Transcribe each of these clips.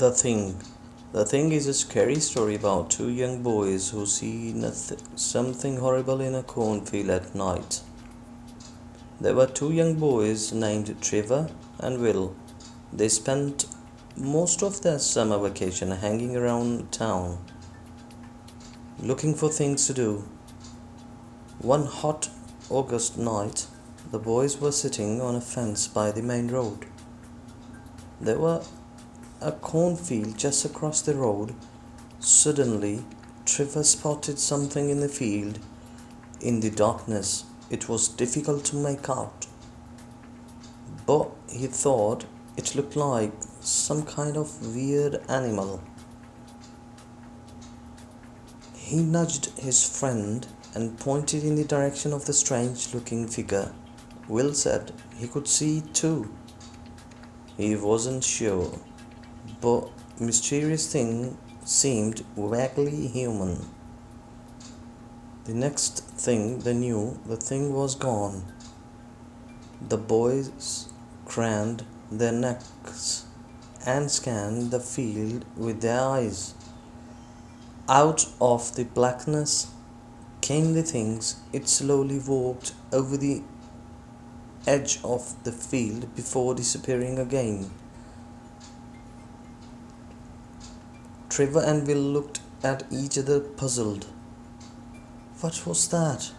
The Thing. The Thing is a scary story about two young boys who see something horrible in a cornfield at night. There were two young boys named Trevor and Will. They spent most of their summer vacation hanging around town, looking for things to do. One hot August night, the boys were sitting on a fence by the main road. There were a cornfield just across the road. Suddenly, Trevor spotted something in the field. In the darkness, it was difficult to make out, but he thought it looked like some kind of weird animal. He nudged his friend and pointed in the direction of the strange looking figure. Will said he could see it too. He wasn't sure, but mysterious thing seemed vaguely human. The next thing they knew, the thing was gone. The boys craned their necks and scanned the field with their eyes. Out of the blackness came the things. It slowly walked over the edge of the field before disappearing again. Trevor and Will looked at each other puzzled. "What was that?"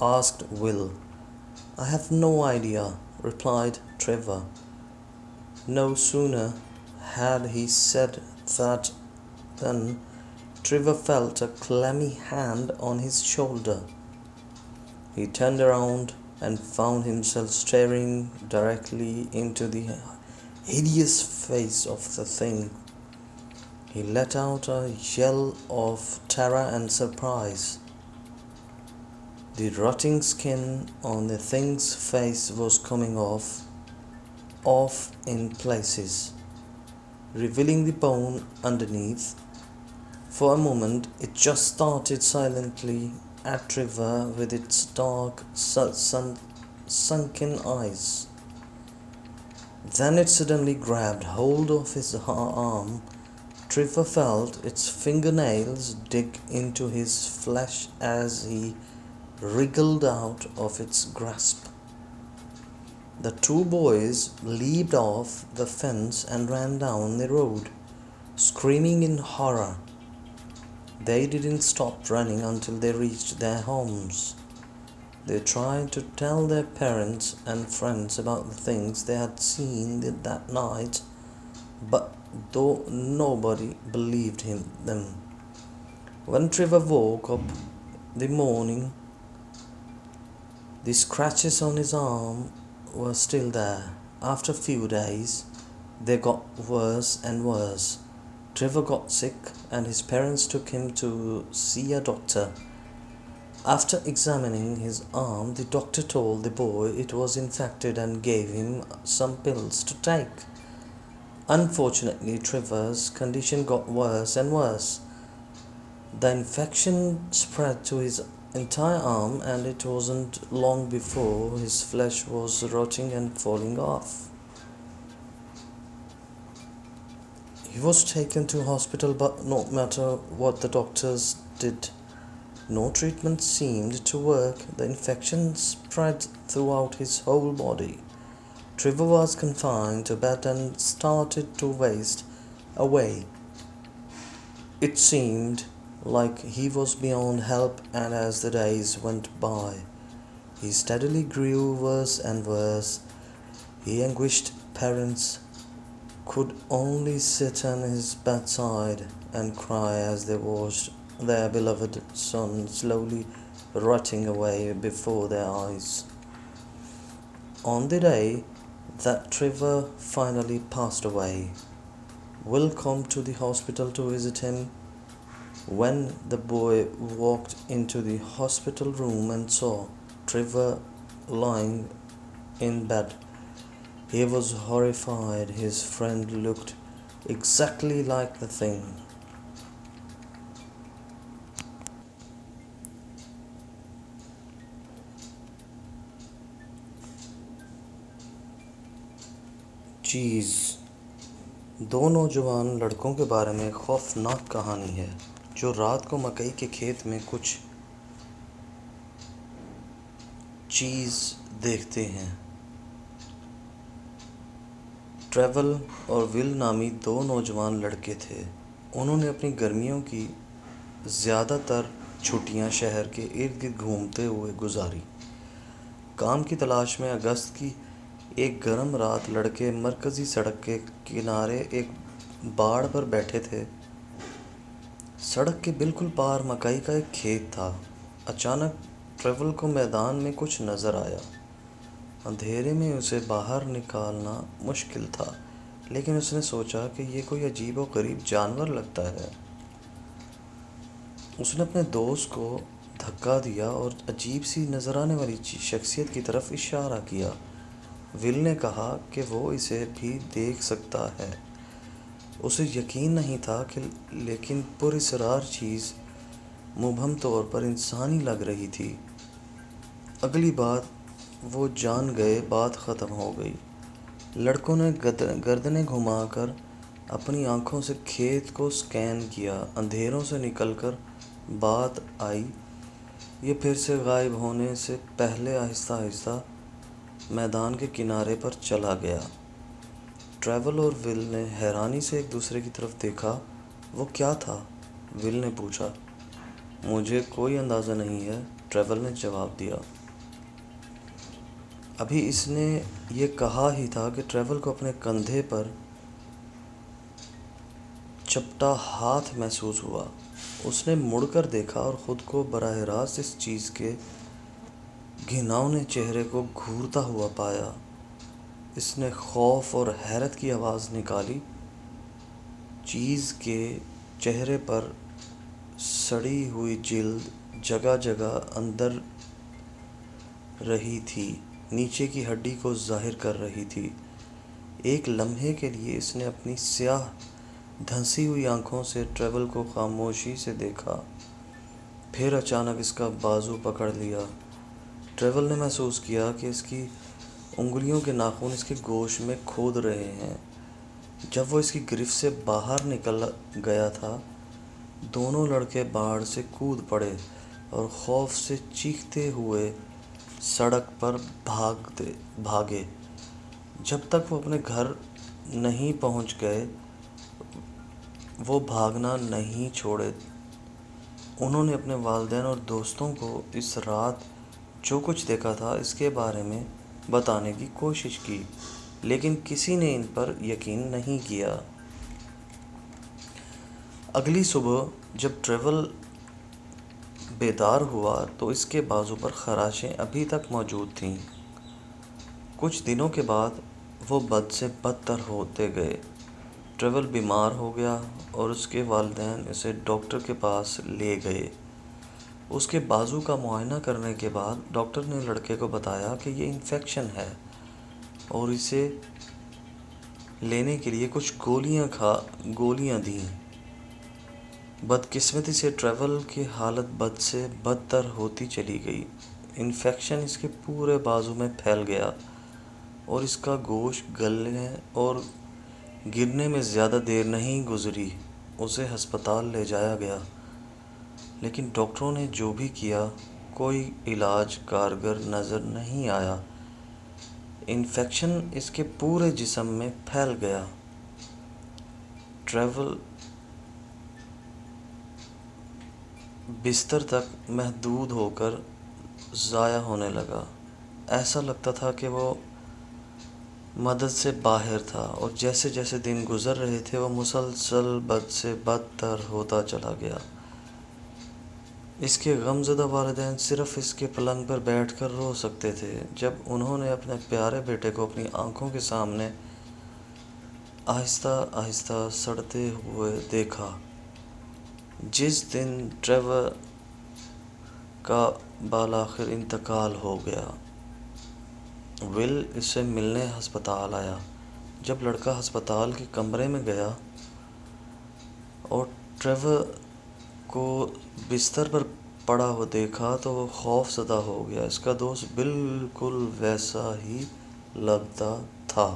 asked Will. "I have no idea," replied Trevor. No sooner had he said that than Trevor felt a clammy hand on his shoulder. He turned around and found himself staring directly into the hideous face of the thing. He let out a yell of terror and surprise. The rotting skin on the thing's face was coming off in places, revealing the bone underneath. For a moment, it just started silently at Trevor with its dark, sunken eyes. Then it suddenly grabbed hold of his arm. Trevor felt its fingernails dig into his flesh as he wriggled out of its grasp. The two boys leaped off the fence and ran down the road, screaming in horror. They didn't stop running until they reached their homes. They tried to tell their parents and friends about the things they had seen that night, but though nobody believed them. When Trevor woke up the morning, the scratches on his arm were still there. After a few days, they got worse and worse. Trevor got sick and his parents took him to see a doctor. After examining his arm, the doctor told the boy it was infected and gave him some pills to take. Unfortunately, Trevor's condition got worse and worse. The infection spread to his entire arm, and it wasn't long before his flesh was rotting and falling off. He was taken to hospital, but no matter what the doctors did, no treatment seemed to work. The infection spread throughout his whole body. Trevor was confined to bed and started to waste away. It seemed like he was beyond help, and as the days went by, he steadily grew worse and worse. His anguished parents could only sit on his bedside and cry as they watched their beloved son slowly rotting away before their eyes. On the day that Trevor finally passed away, Will came to the hospital to visit him. When the boy walked into the hospital room and saw Trevor lying in bed, he was horrified. His friend looked exactly like the thing. Jeez, دو نوجوان لڑکوں کے بارے میں خوفناک کہانی ہے جو رات کو مکئی کے کھیت میں کچھ چیز دیکھتے ہیں۔ ٹریول اور ول نامی دو نوجوان لڑکے تھے۔ انہوں نے اپنی گرمیوں کی زیادہ تر چھٹیاں شہر کے ارد گرد گھومتے ہوئے گزاری۔ کام کی تلاش میں اگست کی ایک گرم رات لڑکے مرکزی سڑک کے کنارے ایک باڑ پر بیٹھے تھے۔ سڑک کے بالکل پار مکئی کا ایک کھیت تھا۔ اچانک ٹریول کو میدان میں کچھ نظر آیا۔ اندھیرے میں اسے باہر نکالنا مشکل تھا، لیکن اس نے سوچا کہ یہ کوئی عجیب و غریب جانور لگتا ہے۔ اس نے اپنے دوست کو دھکا دیا اور عجیب سی نظر آنے والی شخصیت کی طرف اشارہ کیا۔ ول نے کہا کہ وہ اسے بھی دیکھ سکتا ہے۔ اسے یقین نہیں تھا لیکن پراسرار چیز مبہم طور پر انسانی لگ رہی تھی۔ اگلی بات وہ جان گئے، بات ختم ہو گئی۔ لڑکوں نے گردنیں گھما کر اپنی آنکھوں سے کھیت کو سکین کیا۔ اندھیروں سے نکل کر بات آئی۔ یہ پھر سے غائب ہونے سے پہلے آہستہ آہستہ میدان کے کنارے پر چلا گیا۔ ٹریول اور ول نے حیرانی سے ایک دوسرے کی طرف دیکھا۔ وہ کیا تھا؟ ول نے پوچھا۔ مجھے کوئی اندازہ نہیں ہے، ٹریول نے جواب دیا۔ ابھی اس نے یہ کہا ہی تھا کہ ٹریول کو اپنے کندھے پر چپٹا ہاتھ محسوس ہوا۔ اس نے مڑ کر دیکھا اور خود کو براہ راست اس چیز کے گھناؤنے چہرے کو گھورتا ہوا پایا۔ اس نے خوف اور حیرت کی آواز نکالی۔ چیز کے چہرے پر سڑی ہوئی جلد جگہ جگہ اندر رہی تھی، نیچے کی ہڈی کو ظاہر کر رہی تھی۔ ایک لمحے کے لیے اس نے اپنی سیاہ دھنسی ہوئی آنکھوں سے ٹریول کو خاموشی سے دیکھا، پھر اچانک اس کا بازو پکڑ لیا۔ ٹریول نے محسوس کیا کہ اس کی انگلیوں کے ناخن اس کے گوشت میں کھود رہے ہیں۔ جب وہ اس کی گرفت سے باہر نکل گیا تھا، دونوں لڑکے باڑ سے کود پڑے اور خوف سے چیختے ہوئے سڑک پر بھاگے۔ جب تک وہ اپنے گھر نہیں پہنچ گئے، وہ بھاگنا نہیں چھوڑے۔ انہوں نے اپنے والدین اور دوستوں کو اس رات جو کچھ دیکھا تھا اس کے بارے میں بتانے کی کوشش کی، لیکن کسی نے ان پر یقین نہیں کیا۔ اگلی صبح جب ٹریول بیدار ہوا تو اس کے بازو پر خراشیں ابھی تک موجود تھیں۔ کچھ دنوں کے بعد وہ بد سے بدتر ہوتے گئے۔ ٹریول بیمار ہو گیا اور اس کے والدین اسے ڈاکٹر کے پاس لے گئے۔ اس کے بازو کا معائنہ کرنے کے بعد ڈاکٹر نے لڑکے کو بتایا کہ یہ انفیکشن ہے اور اسے لینے کے لیے کچھ گولیاں دیں۔ بدقسمتی سے ٹریول کی حالت بد سے بدتر ہوتی چلی گئی۔ انفیکشن اس کے پورے بازو میں پھیل گیا اور اس کا گوشت گلنے اور گرنے میں زیادہ دیر نہیں گزری۔ اسے ہسپتال لے جایا گیا، لیکن ڈاکٹروں نے جو بھی کیا کوئی علاج کارگر نظر نہیں آیا۔ انفیکشن اس کے پورے جسم میں پھیل گیا۔ ٹریول بستر تک محدود ہو کر ضائع ہونے لگا۔ ایسا لگتا تھا کہ وہ مدد سے باہر تھا، اور جیسے جیسے دن گزر رہے تھے وہ مسلسل بد سے بدتر ہوتا چلا گیا۔ اس کے غم زدہ والدین صرف اس کے پلنگ پر بیٹھ کر رو سکتے تھے جب انہوں نے اپنے پیارے بیٹے کو اپنی آنکھوں کے سامنے آہستہ آہستہ سڑتے ہوئے دیکھا۔ جس دن ٹریور کا بالآخر انتقال ہو گیا، ول اس سے ملنے ہسپتال آیا۔ جب لڑکا ہسپتال کے کمرے میں گیا اور ٹریور کو بستر پر پڑا ہوا دیکھا تو وہ خوف زدہ ہو گیا۔ اس کا دوست بالکل ویسا ہی لگتا تھا۔